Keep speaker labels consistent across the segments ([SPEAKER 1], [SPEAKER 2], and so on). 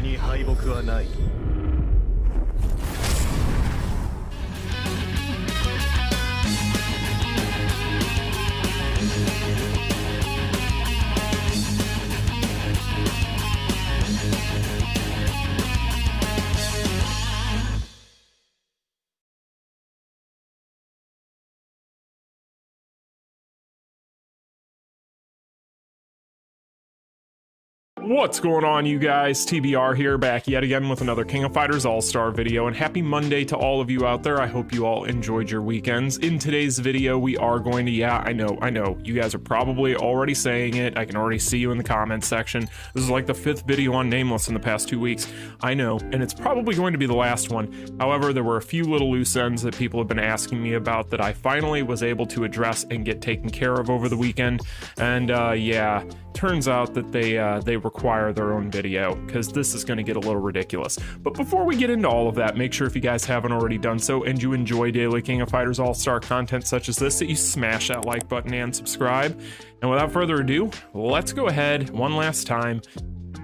[SPEAKER 1] に敗北はない。
[SPEAKER 2] What's going on, you guys? TBR here, back yet again with another King of Fighters All-Star video, and happy Monday to all of you out there. I hope you all enjoyed your weekends. In today's video, we are going to, I know, you guys are probably already saying it. I can already see you in the comments section. This is like the 5th video on Nameless in the past 2 weeks. I know, and it's probably going to be the last one. However, there were a few little loose ends that people have been asking me about that I finally was able to address and get taken care of over the weekend. And yeah, turns out that they require their own video, because this is going to get a little ridiculous. But before we get into all of that, make sure if you guys haven't already done so and you enjoy daily King of Fighters All-Star content such as this, that you smash that like button and subscribe. And without further ado, let's go ahead one last time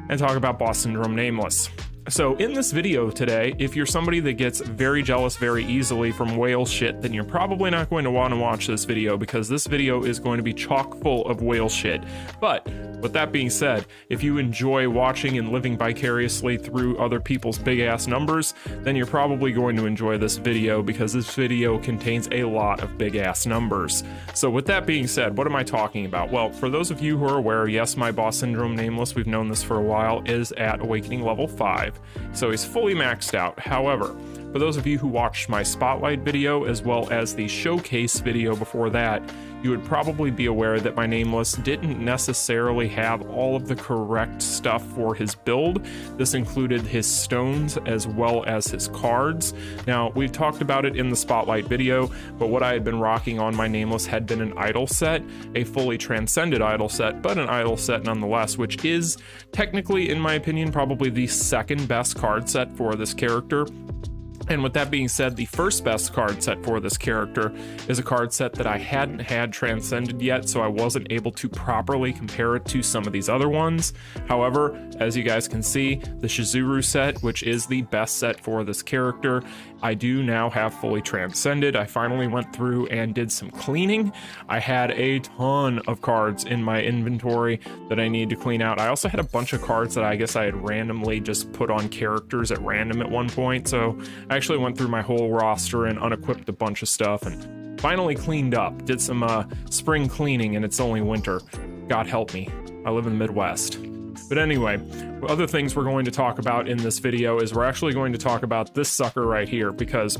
[SPEAKER 2] and talk about Boss Syndrome Nameless. So in this video today, if you're somebody that gets very jealous very easily from whale shit, then you're probably not going to want to watch this video, because this video is going to be chock full of whale shit. But with that being said, if you enjoy watching and living vicariously through other people's big ass numbers, then you're probably going to enjoy this video, because this video contains a lot of big ass numbers. So with that being said, what am I talking about? Well, for those of you who are aware, yes, my Boss Syndrome Nameless, we've known this for a while, is at Awakening level 5. So he's fully maxed out. However, for those of you who watched my Spotlight video as well as the Showcase video before that, you would probably be aware that my Nameless didn't necessarily have all of the correct stuff for his build. This included his stones as well as his cards. Now, we've talked about it in the Spotlight video, but what I had been rocking on my Nameless had been an idol set, a fully transcended idol set, but an idol set nonetheless, which is technically, in my opinion, probably the second best card set for this character. And with that being said, the first best card set for this character is a card set that I hadn't had transcended yet, so I wasn't able to properly compare it to some of these other ones. However, as you guys can see, the Shizuru set, which is the best set for this character, I do now have fully transcended. I finally went through and did some cleaning. I had a ton of cards in my inventory that I need to clean out. I also had a bunch of cards that I guess I had randomly just put on characters at random at one point, so I actually went through my whole roster and unequipped a bunch of stuff and finally cleaned up. Did some spring cleaning, and it's only winter. God help me. I live in the Midwest. But anyway, other things we're going to talk about in this video is we're actually going to talk about this sucker right here, because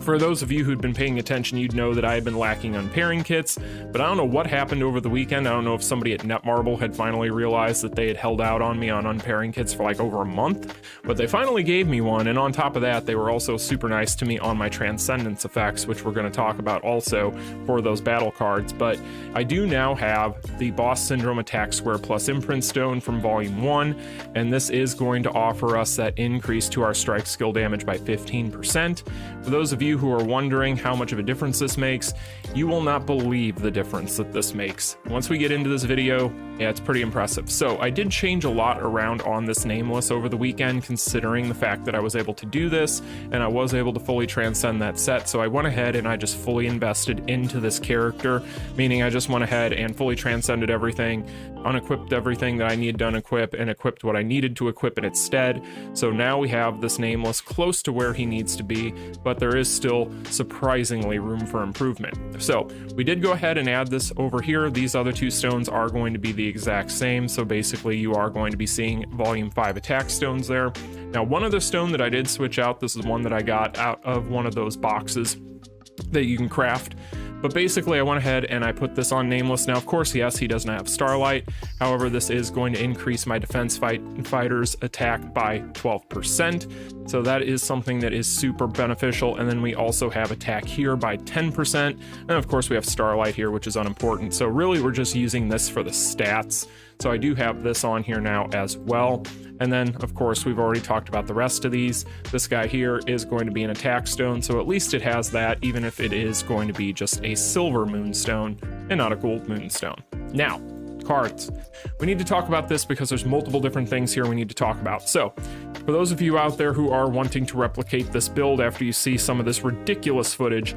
[SPEAKER 2] for those of you who'd been paying attention, you'd know that I had been lacking on pairing kits, but I don't know what happened over the weekend. I don't know if somebody at Netmarble had finally realized that they had held out on me on unpairing kits for like over a month, but they finally gave me one, and on top of that, they were also super nice to me on my Transcendence effects, which we're going to talk about also for those battle cards. But I do now have the Boss Syndrome Attack Square Plus Imprint Stone from Volume 1, and this is going to offer us that increase to our strike skill damage by 15%. For those of you who are wondering how much of a difference this makes, you will not believe the difference that this makes. Once we get into this video, yeah, it's pretty impressive. So I did change a lot around on this Nameless over the weekend, considering the fact that I was able to do this and I was able to fully transcend that set. So I went ahead and I just fully invested into this character, meaning I just went ahead and fully transcended everything, unequipped everything that I needed to unequip, and equipped what I needed to equip in its stead. So now we have this Nameless close to where he needs to be, but there is still surprisingly room for improvement. So we did go ahead and add this over here. These other two stones are going to be the exact same, so basically you are going to be seeing Volume 5 attack stones there. Now, one other stone that I did switch out, this is one that I got out of one of those boxes that you can craft. But basically I went ahead and I put this on Nameless. Now, of course, yes, he doesn't have Starlight. However, this is going to increase my defense fighter's attack by 12%. So that is something that is super beneficial. And then we also have attack here by 10%. And of course we have Starlight here, which is unimportant. So really we're just using this for the stats. So I do have this on here now as well. And then, of course, we've already talked about the rest of these. This guy here is going to be an attack stone, so at least it has that, even if it is going to be just a silver moonstone and not a gold moonstone. Now, cards. We need to talk about this because there's multiple different things here we need to talk about. So, for those of you out there who are wanting to replicate this build after you see some of this ridiculous footage,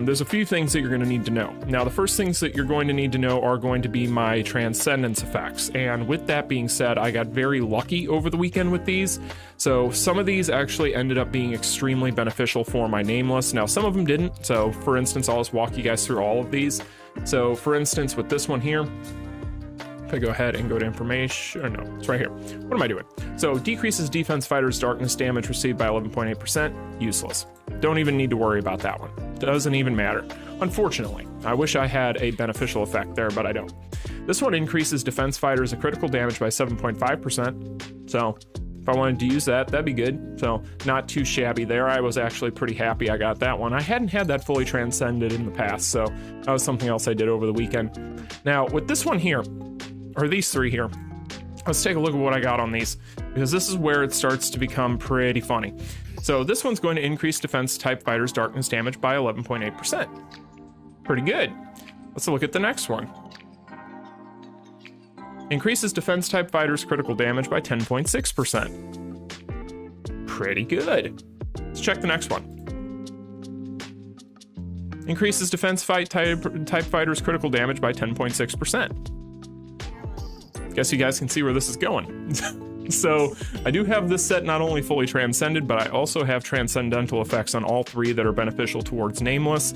[SPEAKER 2] there's a few things that you're going to need to know. Now, the first things that you're going to need to know are going to be my transcendence effects. And with that being said, I got very lucky over the weekend with these. So some of these actually ended up being extremely beneficial for my Nameless. Now, some of them didn't. So for instance, I'll just walk you guys through all of these. So for instance, with this one here, if I go ahead and go to information, or no, it's right here. What am I doing? So decreases defense fighters' darkness damage received by 11.8%, useless. Don't even need to worry about that one. Doesn't even matter. Unfortunately, I wish I had a beneficial effect there, but I don't. This one increases defense fighters' critical damage by 7.5%. So if I wanted to use that, that'd be good. So not too shabby there. I was actually pretty happy I got that one. I hadn't had that fully transcended in the past, so that was something else I did over the weekend. Now, with this one here, or these three here, let's take a look at what I got on these, because this is where it starts to become pretty funny. So this one's going to increase defense type fighters' darkness damage by 11.8%. Pretty good. Let's look at the next one. Increases defense type fighters' critical damage by 10.6%. Pretty good. Let's check the next one. Increases defense type fighters' critical damage by 10.6%. Guess you guys can see where this is going. So I do have this set not only fully transcended, but I also have transcendental effects on all three that are beneficial towards Nameless,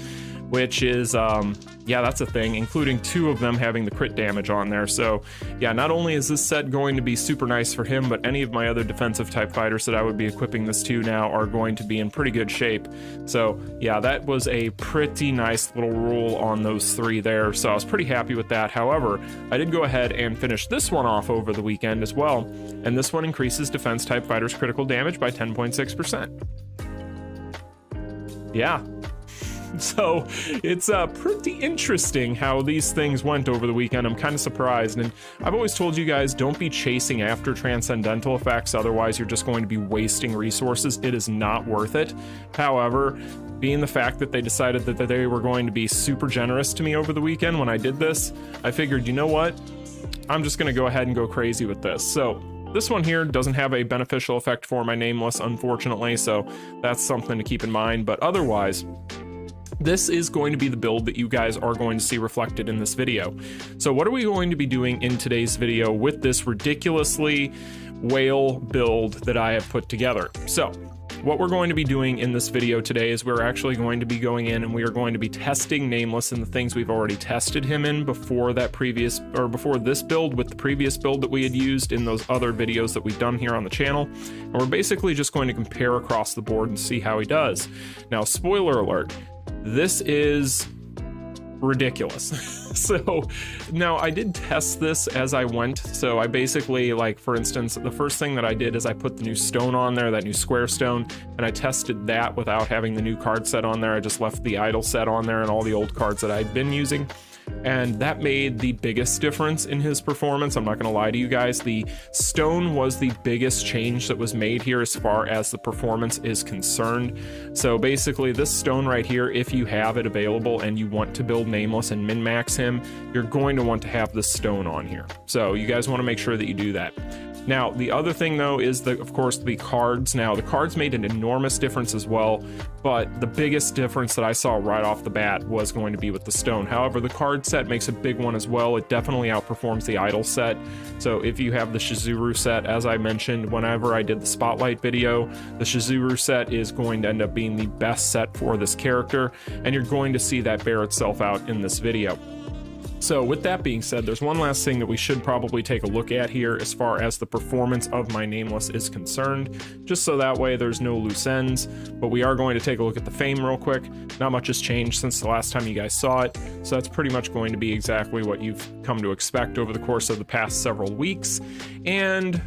[SPEAKER 2] which is, yeah, that's a thing, including two of them having the crit damage on there. So yeah, not only is this set going to be super nice for him, but any of my other defensive type fighters that I would be equipping this to now are going to be in pretty good shape. So yeah, that was a pretty nice little rule on those three there. So I was pretty happy with that. However, I did go ahead and finish this one off over the weekend as well. And this one increases defense type fighters' critical damage by 10.6%. Yeah. So it's pretty interesting how these things went over the weekend. I'm kind of surprised, and I've always told you guys, don't be chasing after transcendental effects, otherwise you're just going to be wasting resources. It is not worth it. However, being the fact that they decided that they were going to be super generous to me over the weekend when I did this, I figured, you know what? I'm just going to go ahead and go crazy with this. So this one here doesn't have a beneficial effect for my Nameless, unfortunately, so that's something to keep in mind. But otherwise, this is going to be the build that you guys are going to see reflected in this video. So what are we going to be doing in today's video with this ridiculously whale build that I have put together? So what we're going to be doing in this video today is we're actually going to be going in and we are going to be testing Nameless and the things we've already tested him in before that previous, or before this build with the previous build that we had used in those other videos that we've done here on the channel. And we're basically just going to compare across the board and see how he does. Now, spoiler alert, this is ridiculous. So now I did test this as I went. So I basically, like, for instance, the first thing that I did is I put the new stone on there, that new square stone, and I tested that without having the new card set on there. I just left the idle set on there and all the old cards that I'd been using. And that made the biggest difference in his performance. I'm not going to lie to you guys. The stone was the biggest change that was made here as far as the performance is concerned. So basically this stone right here, if you have it available and you want to build Nameless and min-max him, you're going to want to have this stone on here. So you guys want to make sure that you do that. Now, the other thing though is that, of course, the cards. Now, the cards made an enormous difference as well, but the biggest difference that I saw right off the bat was going to be with the stone. However, the card set makes a big one as well. It definitely outperforms the idle set. So if you have the Shizuru set, as I mentioned whenever I did the spotlight video, the Shizuru set is going to end up being the best set for this character, and you're going to see that bear itself out in this video. So with that being said, there's one last thing that we should probably take a look at here as far as the performance of my Nameless is concerned, just so that way there's no loose ends. But we are going to take a look at the fame real quick. Not much has changed since the last time you guys saw it, so that's pretty much going to be exactly what you've come to expect over the course of the past several weeks. And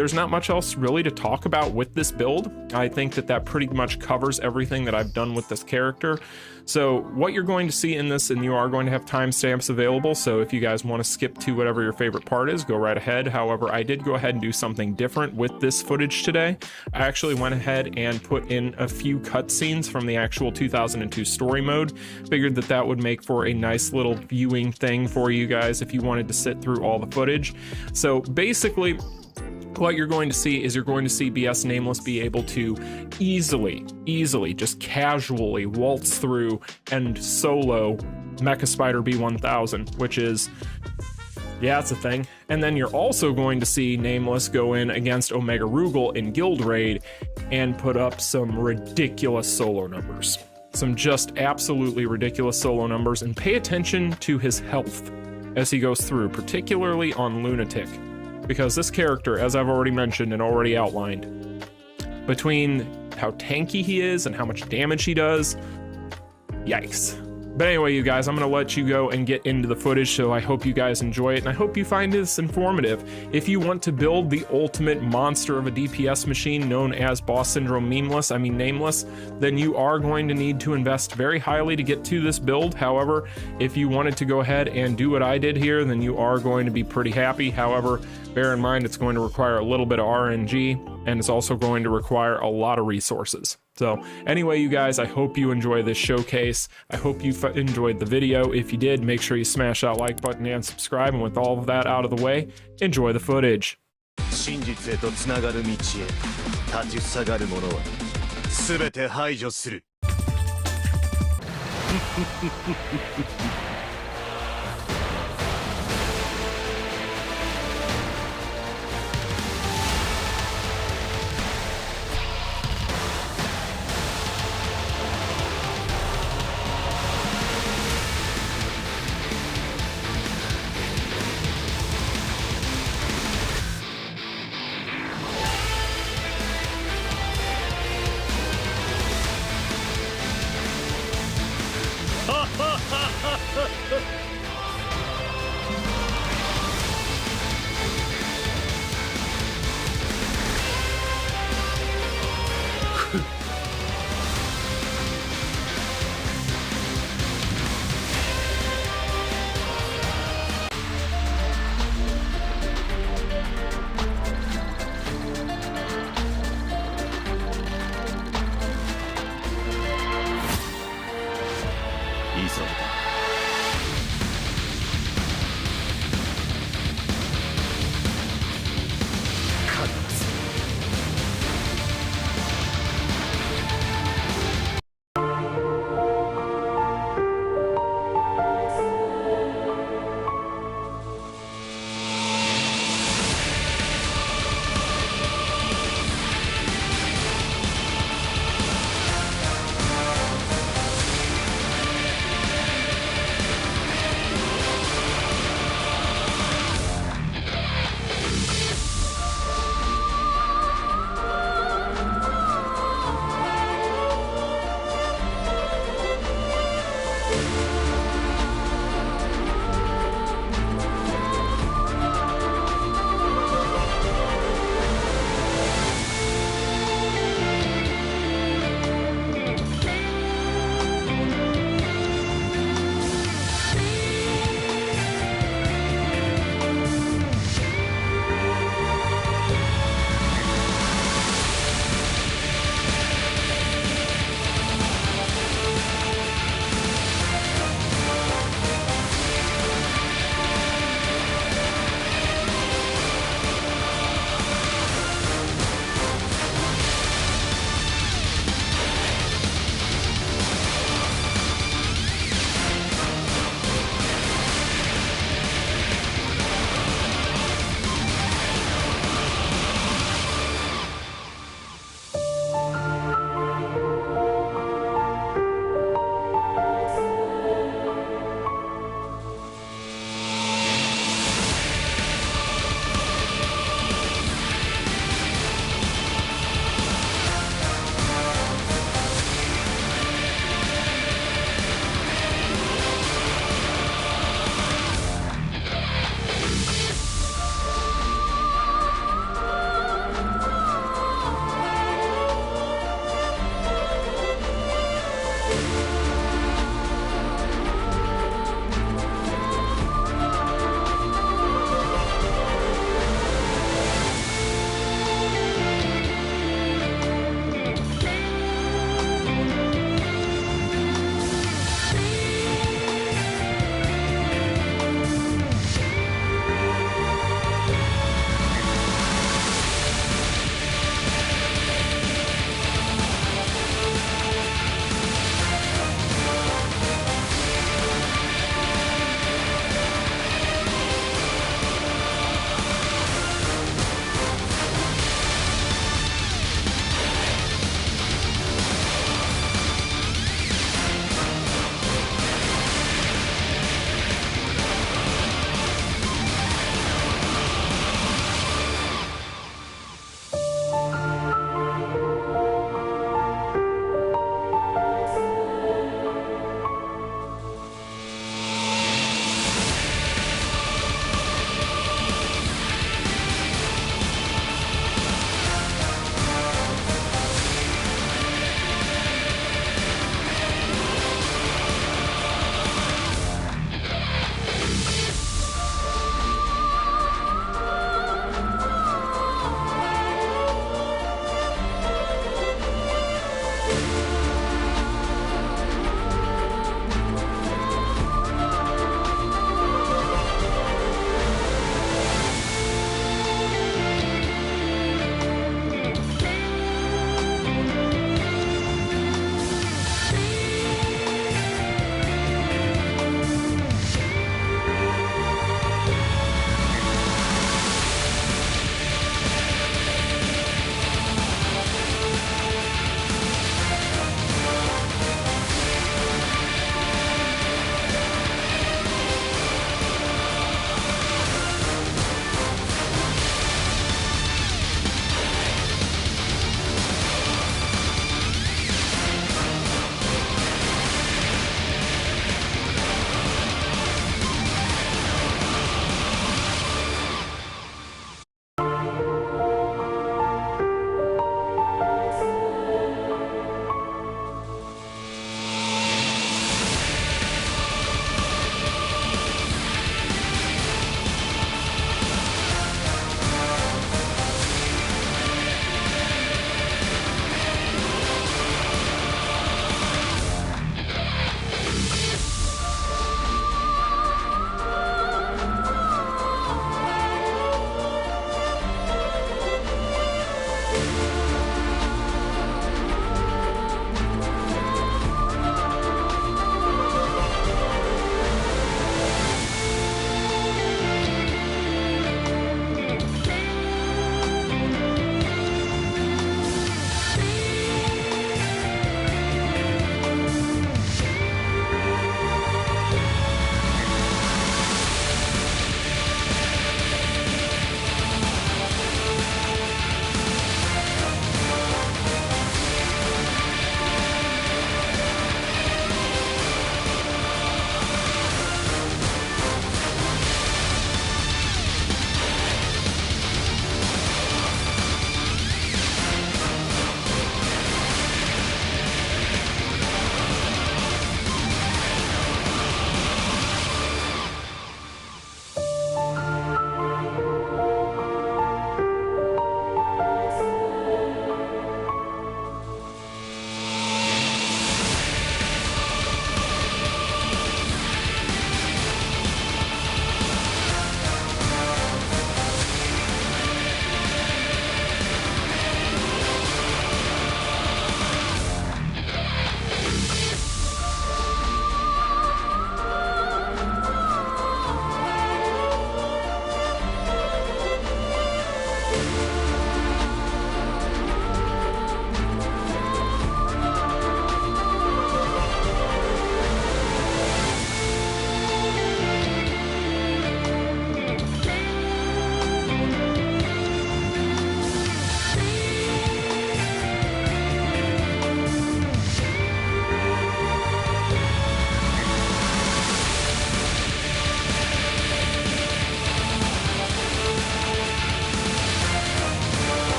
[SPEAKER 2] there's not much else really to talk about with this build. I think that that pretty much covers everything that I've done with this character. So what you're going to see in this, and you are going to have timestamps available, so if you guys want to skip to whatever your favorite part is, go right ahead. However, I did go ahead and do something different with this footage today. I actually went ahead and put in a few cutscenes from the actual 2002 story mode. Figured that that would make for a nice little viewing thing for you guys if you wanted to sit through all the footage. So basically, what you're going to see is you're going to see BS Nameless be able to easily, just casually waltz through and solo Mecha Spider B1000, which is, yeah, it's a thing. And then you're also going to see Nameless go in against Omega Rugal in Guild Raid and put up some ridiculous solo numbers. Some just absolutely ridiculous solo numbers, and pay attention to his health as he goes through, particularly on Lunatic. Because this character, as I've already mentioned and already outlined, between how tanky he is and how much damage he does, yikes. But anyway, you guys, I'm going to let you go and get into the footage, so I hope you guys enjoy it, and I hope you find this informative. If you want to build the ultimate monster of a DPS machine known as Boss Syndrome Nameless, then you are going to need to invest very highly to get to this build. However, if you wanted to go ahead and do what I did here, then you are going to be pretty happy. However, bear in mind it's going to require a little bit of RNG, and it's also going to require a lot of resources. So anyway, you guys, I hope you enjoy this showcase. I hope you enjoyed the video. If you did, make sure you smash that like button and subscribe. And with all of that out of the way, enjoy the footage.
[SPEAKER 1] 真実へとつながる道へ立ちふさがる者は全て排除するいいぞ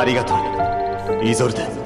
[SPEAKER 1] ありがとうイゾルデ。